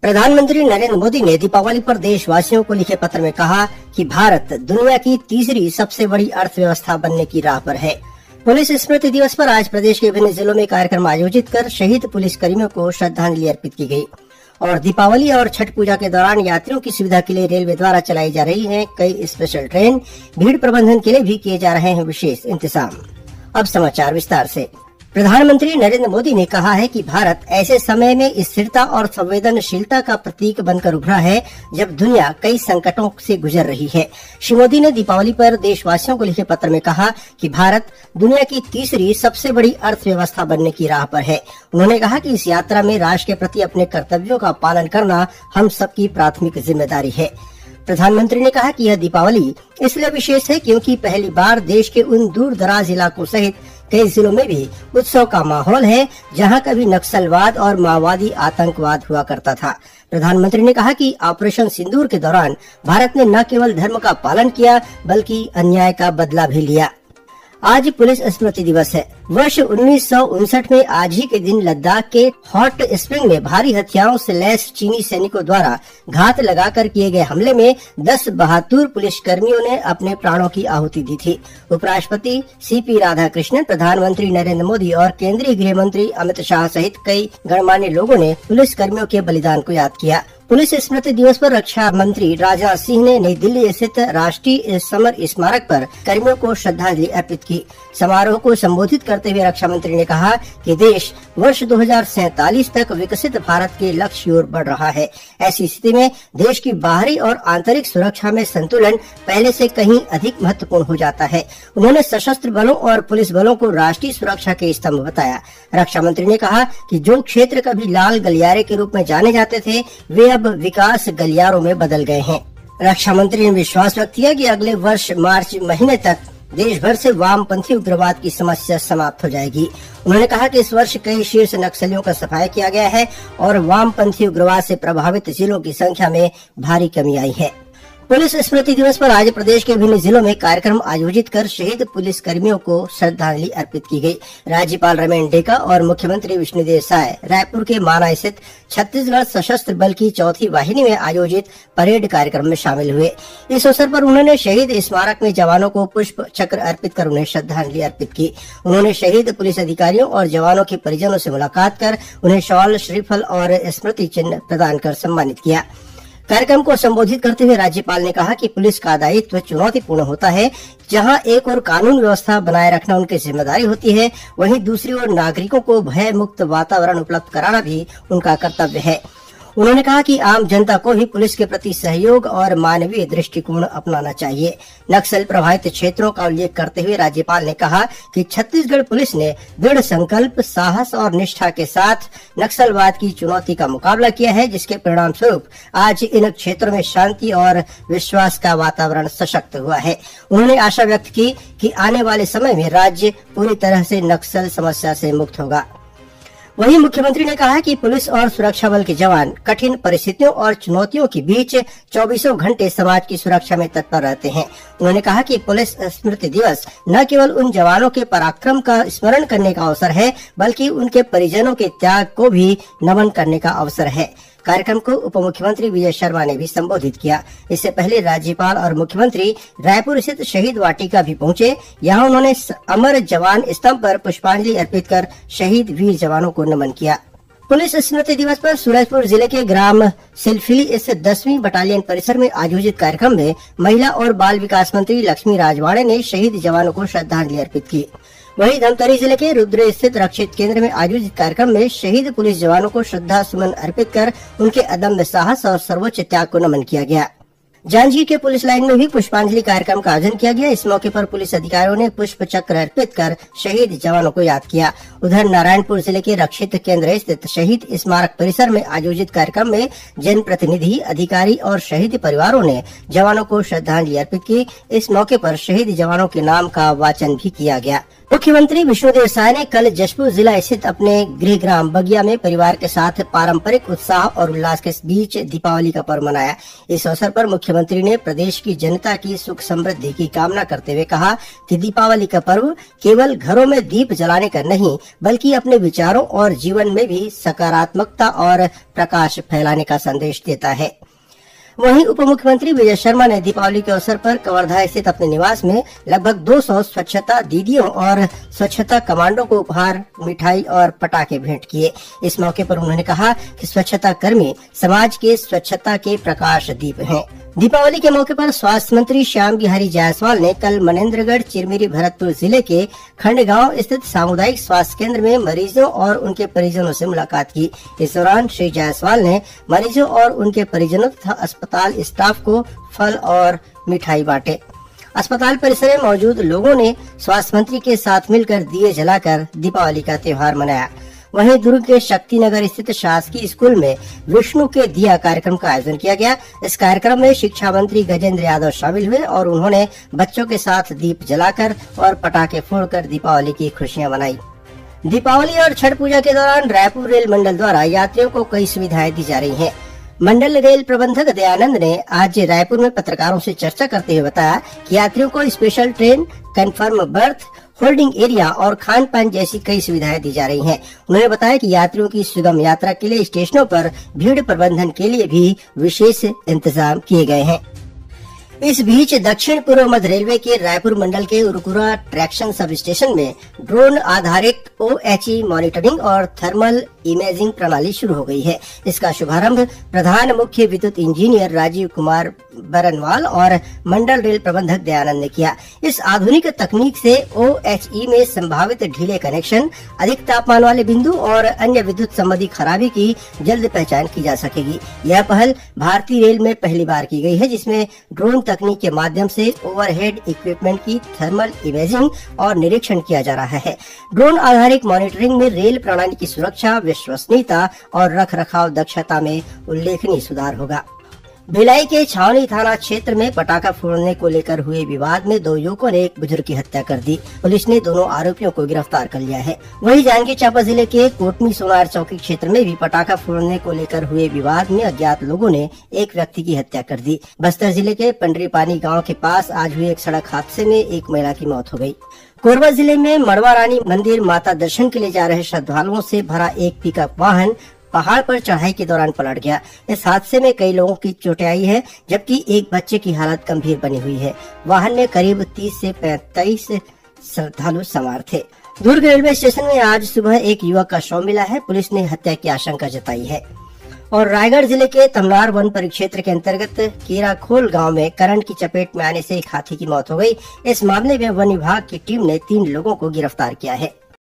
प्रधानमंत्री नरेंद्र मोदी ने दीपावली पर देशवासियों को लिखे पत्र में कहा कि भारत दुनिया की तीसरी सबसे बड़ी अर्थव्यवस्था बनने की राह पर है। पुलिस स्मृति दिवस पर आज प्रदेश के विभिन्न जिलों में कार्यक्रम आयोजित कर शहीद पुलिस कर्मियों को श्रद्धांजलि अर्पित की गई। और दीपावली और छठ पूजा के दौरान यात्रियों की सुविधा के लिए रेलवे द्वारा चलाई जा रही है कई स्पेशल ट्रेन। भीड़ प्रबंधन के लिए भी किए जा रहे हैं विशेष इंतजाम। अब समाचार विस्तार से। प्रधानमंत्री नरेंद्र मोदी ने कहा है कि भारत ऐसे समय में स्थिरता और संवेदनशीलता का प्रतीक बनकर उभरा है जब दुनिया कई संकटों से गुजर रही है। श्री मोदी ने दीपावली पर देशवासियों को लिखे पत्र में कहा कि भारत दुनिया की तीसरी सबसे बड़ी अर्थव्यवस्था बनने की राह पर है। उन्होंने कहा कि इस यात्रा में राष्ट्र के प्रति अपने कर्तव्यों का पालन करना हम सबकी प्राथमिक जिम्मेदारी है। प्रधानमंत्री ने कहा कि यह दीपावली इसलिए विशेष है क्योंकि पहली बार देश के उन दूर दराज इलाकों सहित कई जिलों में भी उत्सव का माहौल है जहां कभी नक्सलवाद और माओवादी आतंकवाद हुआ करता था। प्रधानमंत्री ने कहा कि ऑपरेशन सिंदूर के दौरान भारत ने न केवल धर्म का पालन किया बल्कि अन्याय का बदला भी लिया। आज पुलिस स्मृति दिवस है। वर्ष 1959 में आज ही के दिन लद्दाख के हॉट स्प्रिंग में भारी हथियारों से लैस चीनी सैनिकों द्वारा घात लगाकर किए गए हमले में 10 बहादुर पुलिस कर्मियों ने अपने प्राणों की आहुति दी थी। उपराष्ट्रपति सीपी राधाकृष्णन, प्रधानमंत्री नरेंद्र मोदी और केंद्रीय गृह मंत्री अमित शाह सहित कई गणमान्य लोगों ने पुलिस कर्मियों के बलिदान को याद किया। पुलिस स्मृति दिवस पर रक्षा मंत्री राजनाथ सिंह ने नई दिल्ली स्थित राष्ट्रीय समर स्मारक पर कर्मियों को श्रद्धांजलि अर्पित की। समारोह को संबोधित करते हुए रक्षा मंत्री ने कहा कि देश वर्ष 2047 तक विकसित भारत के लक्ष्य की ओर बढ़ रहा है। ऐसी स्थिति में देश की बाहरी और आंतरिक सुरक्षा में संतुलन पहले से कहीं अधिक महत्वपूर्ण हो जाता है। उन्होंने सशस्त्र बलों और पुलिस बलों को राष्ट्रीय सुरक्षा के स्तंभ बताया। रक्षा मंत्री ने कहा कि जो क्षेत्र कभी लाल गलियारे के रूप में जाने जाते थे वे अब विकास गलियारों में बदल गए हैं। रक्षा मंत्री ने विश्वास व्यक्त किया कि अगले वर्ष मार्च महीने तक देश भर से वामपंथी उग्रवाद की समस्या समाप्त हो जाएगी। उन्होंने कहा कि इस वर्ष कई शीर्ष नक्सलियों का सफाया किया गया है और वामपंथी उग्रवाद से प्रभावित जिलों की संख्या में भारी कमी आई है। पुलिस स्मृति दिवस पर आज प्रदेश के विभिन्न जिलों में कार्यक्रम आयोजित कर शहीद पुलिस कर्मियों को श्रद्धांजलि अर्पित की गई। राज्यपाल रमेन डेका और मुख्यमंत्री विष्णुदेव साय रायपुर के माना स्थित छत्तीसगढ़ सशस्त्र बल की 4थी वाहिनी में आयोजित परेड कार्यक्रम में शामिल हुए। इस अवसर पर उन्होंने शहीद स्मारक में जवानों को पुष्प चक्र अर्पित कर उन्हें श्रद्धांजलि अर्पित की। उन्होंने शहीद पुलिस अधिकारियों और जवानों के परिजनों से मुलाकात कर उन्हें शॉल, श्रीफल और स्मृति चिन्ह प्रदान कर सम्मानित किया। कार्यक्रम को संबोधित करते हुए राज्यपाल ने कहा कि पुलिस का दायित्व चुनौतीपूर्ण होता है। जहां एक ओर कानून व्यवस्था बनाए रखना उनकी जिम्मेदारी होती है, वहीं दूसरी ओर नागरिकों को भय मुक्त वातावरण उपलब्ध कराना भी उनका कर्तव्य है। उन्होंने कहा कि आम जनता को भी पुलिस के प्रति सहयोग और मानवीय दृष्टिकोण अपनाना चाहिए। नक्सल प्रभावित क्षेत्रों का उल्लेख करते हुए राज्यपाल ने कहा कि छत्तीसगढ़ पुलिस ने दृढ़ संकल्प, साहस और निष्ठा के साथ नक्सलवाद की चुनौती का मुकाबला किया है, जिसके परिणाम स्वरूप आज इन क्षेत्रों में शांति और विश्वास का वातावरण सशक्त हुआ है। उन्होंने आशा व्यक्त की कि आने वाले समय में राज्य पूरी तरह से नक्सल समस्या से मुक्त होगा। वहीं मुख्यमंत्री ने कहा कि पुलिस और सुरक्षा बल के जवान कठिन परिस्थितियों और चुनौतियों के बीच 24 घंटे समाज की सुरक्षा में तत्पर रहते हैं। उन्होंने कहा कि पुलिस स्मृति दिवस न केवल उन जवानों के पराक्रम का स्मरण करने का अवसर है बल्कि उनके परिजनों के त्याग को भी नमन करने का अवसर है। कार्यक्रम को उप मुख्यमंत्री विजय शर्मा ने भी संबोधित किया। इससे पहले राज्यपाल और मुख्यमंत्री रायपुर स्थित शहीद वाटिका भी पहुंचे। यहां उन्होंने अमर जवान स्तंभ पर पुष्पांजलि अर्पित कर शहीद वीर जवानों को नमन किया। पुलिस स्मृति दिवस पर सूरजपुर जिले के ग्राम सिलफिली स्थित 10वीं बटालियन परिसर में आयोजित कार्यक्रम में महिला और बाल विकास मंत्री लक्ष्मी राजवाड़े ने शहीद जवानों को श्रद्धांजलि अर्पित की। वहीं धमतरी जिले के रुद्र स्थित रक्षित केंद्र में आयोजित कार्यक्रम में शहीद पुलिस जवानों को श्रद्धा सुमन अर्पित कर उनके अदम्य साहस और सर्वोच्च त्याग को नमन किया गया। जांजगीर के पुलिस लाइन में भी पुष्पांजलि कार्यक्रम का आयोजन किया गया। इस मौके पर पुलिस अधिकारियों ने पुष्प चक्र अर्पित कर शहीद जवानों को याद किया। उधर नारायणपुर जिले के रक्षित केंद्र स्थित शहीद स्मारक परिसर में आयोजित कार्यक्रम में जनप्रतिनिधि, अधिकारी और शहीद परिवारों ने जवानों को श्रद्धांजलि अर्पित की। इस मौके पर शहीद जवानों के नाम का वाचन भी किया गया। मुख्यमंत्री विष्णुदेव साय ने कल जशपुर जिला स्थित अपने गृह ग्राम बगिया में परिवार के साथ पारंपरिक उत्साह और उल्लास के बीच दीपावली का पर्व मनाया। इस अवसर पर मुख्यमंत्री ने प्रदेश की जनता की सुख समृद्धि की कामना करते हुए कहा कि दीपावली का पर्व केवल घरों में दीप जलाने का नहीं, बल्कि अपने विचारों और जीवन में भी सकारात्मकता और प्रकाश फैलाने का संदेश देता है। वहीं उप मुख्यमंत्री विजय शर्मा ने दीपावली के अवसर पर कवर्धा स्थित अपने निवास में लगभग 200 स्वच्छता दीदियों और स्वच्छता कमांडो को उपहार, मिठाई और पटाखे भेंट किए। इस मौके पर उन्होंने कहा कि स्वच्छता कर्मी समाज के स्वच्छता के प्रकाश दीप हैं। दीपावली के मौके पर स्वास्थ्य मंत्री श्याम बिहारी जायसवाल ने कल मनेन्द्रगढ़, चिरमिरी, भरतपुर जिले के खंडगांव स्थित सामुदायिक स्वास्थ्य केंद्र में मरीजों और उनके परिजनों से मुलाकात की। इस दौरान श्री जायसवाल ने मरीजों और उनके परिजनों तथा अस्पताल स्टाफ को फल और मिठाई बांटे। अस्पताल परिसर में मौजूद लोगों ने स्वास्थ्य मंत्री के साथ मिलकर दिए जलाकर दीपावली का त्योहार मनाया। वहीं दुर्ग के शक्तिनगर स्थित शासकीय स्कूल में विष्णु के दिया कार्यक्रम का आयोजन किया गया। इस कार्यक्रम में शिक्षा मंत्री गजेंद्र यादव शामिल हुए और उन्होंने बच्चों के साथ दीप जलाकर और पटाखे फोड़कर दीपावली की खुशियां मनाई। दीपावली और छठ पूजा के दौरान रायपुर रेल मंडल द्वारा यात्रियों को कई सुविधाएं दी जा रही हैं। मंडल रेल प्रबंधक दयानंद ने आज रायपुर में पत्रकारों से चर्चा करते हुए बताया कि यात्रियों को special train, confirm birth, holding area और खान पान जैसी कई सुविधाएं दी जा रही हैं। उन्होंने बताया कि यात्रियों की सुगम यात्रा के लिए स्टेशनों पर भीड़ प्रबंधन के लिए भी विशेष इंतजाम किए गए हैं। इस बीच दक्षिण पूर्व मध्य रेलवे के रायपुर मंडल के उरकुरा ट्रैक्शन सब स्टेशन में ड्रोन आधारित OHE मॉनिटरिंग और थर्मल इमेजिंग प्रणाली शुरू हो गई है। इसका शुभारंभ प्रधान मुख्य विद्युत इंजीनियर राजीव कुमार बरनवाल और मंडल रेल प्रबंधक दयानंद ने किया। इस आधुनिक तकनीक से OHE में संभावित ढीले कनेक्शन, अधिक तापमान वाले बिंदु और अन्य विद्युत संबंधी खराबी की जल्द पहचान की जा सकेगी। यह पहल भारतीय रेल में पहली बार की गई है, जिसमें ड्रोन तकनीक के माध्यम से ओवरहेड इक्विपमेंट की थर्मल इमेजिंग और निरीक्षण किया जा रहा है। ड्रोन आधारित मॉनिटरिंग में रेल प्रणाली की सुरक्षा, विश्वसनीयता और रखरखाव दक्षता में उल्लेखनीय सुधार होगा। भिलाई के छावनी थाना क्षेत्र में पटाखा फोड़ने को लेकर हुए विवाद में 2 युवकों ने एक बुजुर्ग की हत्या कर दी। पुलिस ने दोनों आरोपियों को गिरफ्तार कर लिया है। वहीं जांजगीर चांपा जिले के कोटमी सोनार चौकी क्षेत्र में भी पटाखा फोड़ने को लेकर हुए विवाद में अज्ञात लोगों ने एक व्यक्ति की हत्या कर दी। बस्तर जिले के पंडरीपानी गाँव के पास आज हुए एक सड़क हादसे में एक महिला की मौत हो गयी। कोरबा जिले में मड़वा रानी मंदिर माता दर्शन के लिए जा रहे श्रद्धालुओं से भरा एक पिकअप वाहन पहाड़ पर चढ़ाई के दौरान पलट गया। इस हादसे में कई लोगों की चोटें आई है, जबकि एक बच्चे की हालत गंभीर बनी हुई है। वाहन में करीब 30 से 35 श्रद्धालु सवार थे। दुर्ग रेलवे स्टेशन में आज सुबह एक युवक का शव मिला है। पुलिस ने हत्या की आशंका जताई है। और रायगढ़ जिले के तमनार वन परिक्षेत्र के अंतर्गत केराखोल गांव में करंट की चपेट में आने से एक हाथी की मौत हो गई। इस मामले में वन विभाग की टीम ने 3 लोगों को गिरफ्तार किया है।